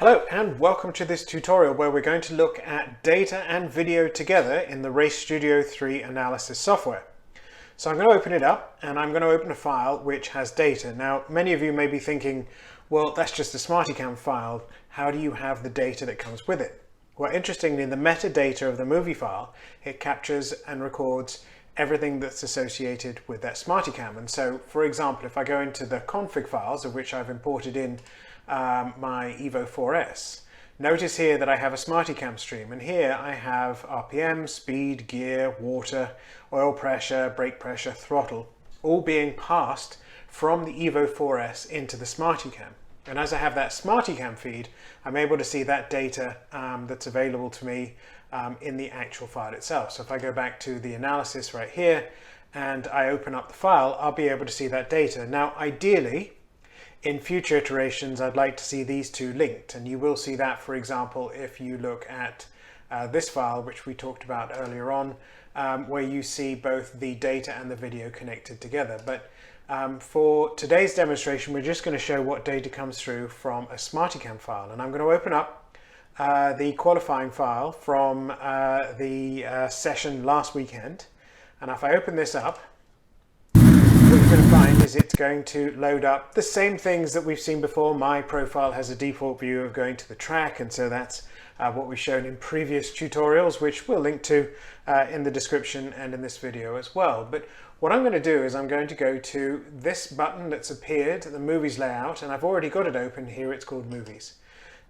Hello and welcome to this tutorial where we're going to look at data and video together in the Race Studio 3 analysis software. So I'm going to open it up and I'm going to open a file which has data. Now many of you may be thinking, well, that's just a SmartyCam file. How do you have the data that comes with it? Well, interestingly, in the metadata of the movie file, it captures and records everything that's associated with that SmartyCam. And so, for example, if I go into the config files, of which I've imported in my Evo 4S, notice here that I have a SmartyCam stream, and here I have RPM, speed, gear, water, oil pressure, brake pressure, throttle, all being passed from the Evo 4S into the SmartyCam. And as I have that SmartyCam feed, I'm able to see that data that's available to me in the actual file itself. So if I go back to the analysis right here and I open up the file, I'll be able to see that data. Now, ideally, in future iterations, I'd like to see these two linked, and you will see that, for example, if you look at this file, which we talked about earlier on, where you see both the data and the video connected together. But for today's demonstration, we're just going to show what data comes through from a SmartyCam file, and I'm going to open up the qualifying file from the session last weekend. And if I open this up, what you're going to find is it's going to load up the same things that we've seen before. My profile has a default view of going to the track, and so that's what we've shown in previous tutorials, which we'll link to in the description and in this video as well. But what I'm going to do is I'm going to go to this button that's appeared, the Movies layout, and I've already got it open here. It's called Movies.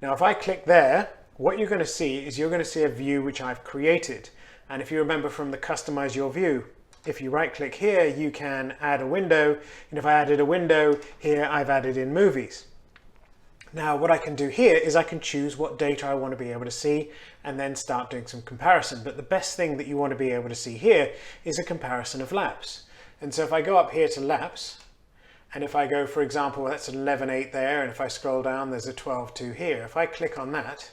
Now, if I click there, what you're going to see is you're going to see a view which I've created. And if you remember from the Customize Your View, if you right click here, you can add a window. And if I added a window here, I've added in Movies. Now, what I can do here is I can choose what data I want to be able to see and then start doing some comparison. But the best thing that you want to be able to see here is a comparison of laps. And so if I go up here to laps, and if I go, for example, that's an 11.8 there, and if I scroll down, there's a 12.2 here. If I click on that,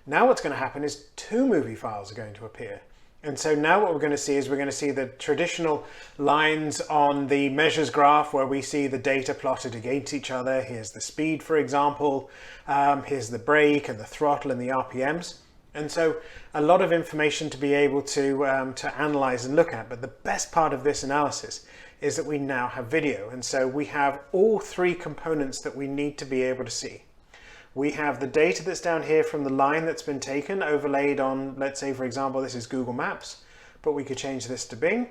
now what's going to happen is two movie files are going to appear. And so now what we're going to see is we're going to see the traditional lines on the measures graph where we see the data plotted against each other. Here's the speed, for example. Here's the brake and the throttle and the RPMs. And so a lot of information to be able to analyze and look at. But the best part of this analysis is that we now have video. And so we have all three components that we need to be able to see. We have the data that's down here from the line that's been taken, overlaid on, let's say, for example, this is Google Maps, but we could change this to Bing.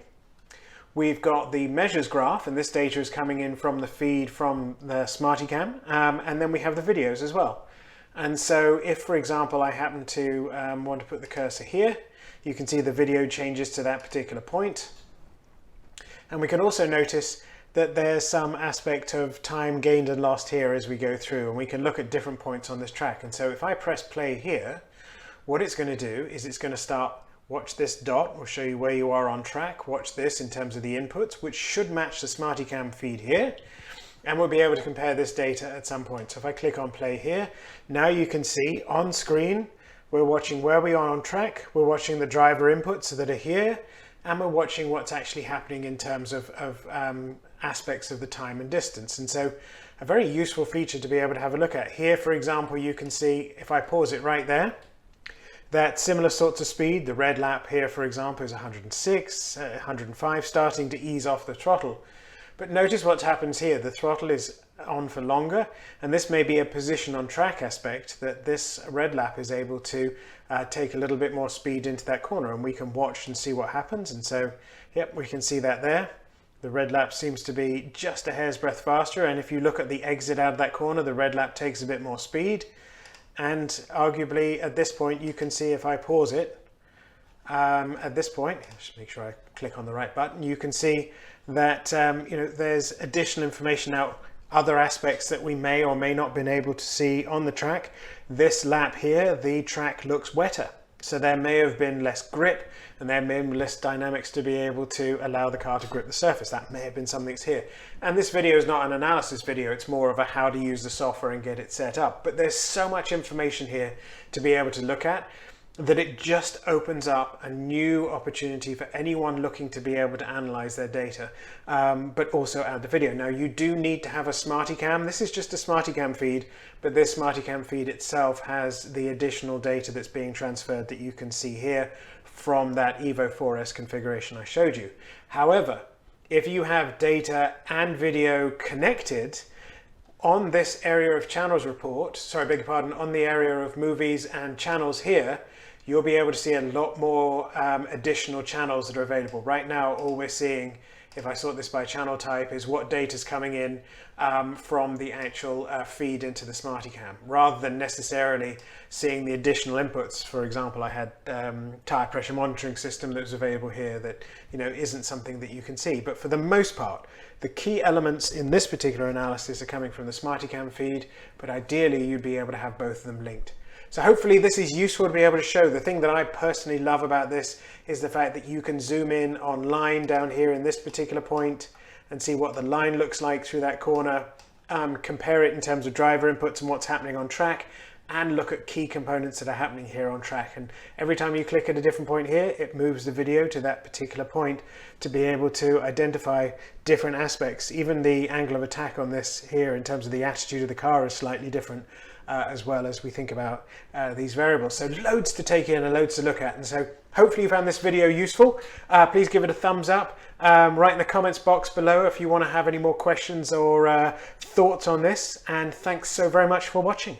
We've got the measures graph, and this data is coming in from the feed from the SmartyCam, and then we have the videos as well. And so if, for example, I happen to want to put the cursor here, you can see the video changes to that particular point. And we can also notice that there's some aspect of time gained and lost here as we go through, and we can look at different points on this track. And so if I press play here, what it's going to do is it's going to start, watch this dot, will show you where you are on track, watch this in terms of the inputs, which should match the SmartyCam feed here, and we'll be able to compare this data at some point. So if I click on play here, now you can see on screen, we're watching where we are on track, we're watching the driver inputs that are here, and we're watching what's actually happening in terms of aspects of the time and distance. And so a very useful feature to be able to have a look at. Here, for example, you can see, if I pause it right there, that similar sorts of speed, the red lap here, for example, is 106, 105, starting to ease off the throttle. But notice what happens here. The throttle is on for longer, and this may be a position on track aspect that this red lap is able to take a little bit more speed into that corner, and we can watch and see what happens. And so, yep, we can see that there. The red lap seems to be just a hair's breadth faster, and if you look at the exit out of that corner, the red lap takes a bit more speed. And arguably at this point, you can see if I pause it, at this point, just make sure I click on the right button, you can see that there's additional information out, other aspects that we may or may not have been able to see on the track. This lap here, the track looks wetter. So there may have been less grip, and there may have been less dynamics to be able to allow the car to grip the surface. That may have been something that's here. And this video is not an analysis video, it's more of a how to use the software and get it set up. But there's so much information here to be able to look at. that it just opens up a new opportunity for anyone looking to be able to analyze their data, but also add the video. Now, you do need to have a SmartyCam. This is just a SmartyCam feed, but this SmartyCam feed itself has the additional data that's being transferred that you can see here from that Evo 4S configuration I showed you. However, if you have data and video connected on this area of channels report, sorry, beg your pardon, on the area of movies and channels here, you'll be able to see a lot more additional channels that are available. Right now, all we're seeing, if I sort this by channel type, is what data is coming in from the actual feed into the SmartyCam, rather than necessarily seeing the additional inputs. For example, I had tire pressure monitoring system that was available here that isn't something that you can see. But for the most part, the key elements in this particular analysis are coming from the SmartyCam feed, but ideally you'd be able to have both of them linked. So hopefully this is useful to be able to show. The thing that I personally love about this is the fact that you can zoom in on line down here in this particular point and see what the line looks like through that corner, compare it in terms of driver inputs and what's happening on track, and look at key components that are happening here on track. And every time you click at a different point here, it moves the video to that particular point to be able to identify different aspects. Even the angle of attack on this here in terms of the attitude of the car is slightly different. As well as we think about these variables. So loads to take in and loads to look at. And so hopefully you found this video useful. Please give it a thumbs up. Write in the comments box below if you want to have any more questions or thoughts on this. And thanks so very much for watching.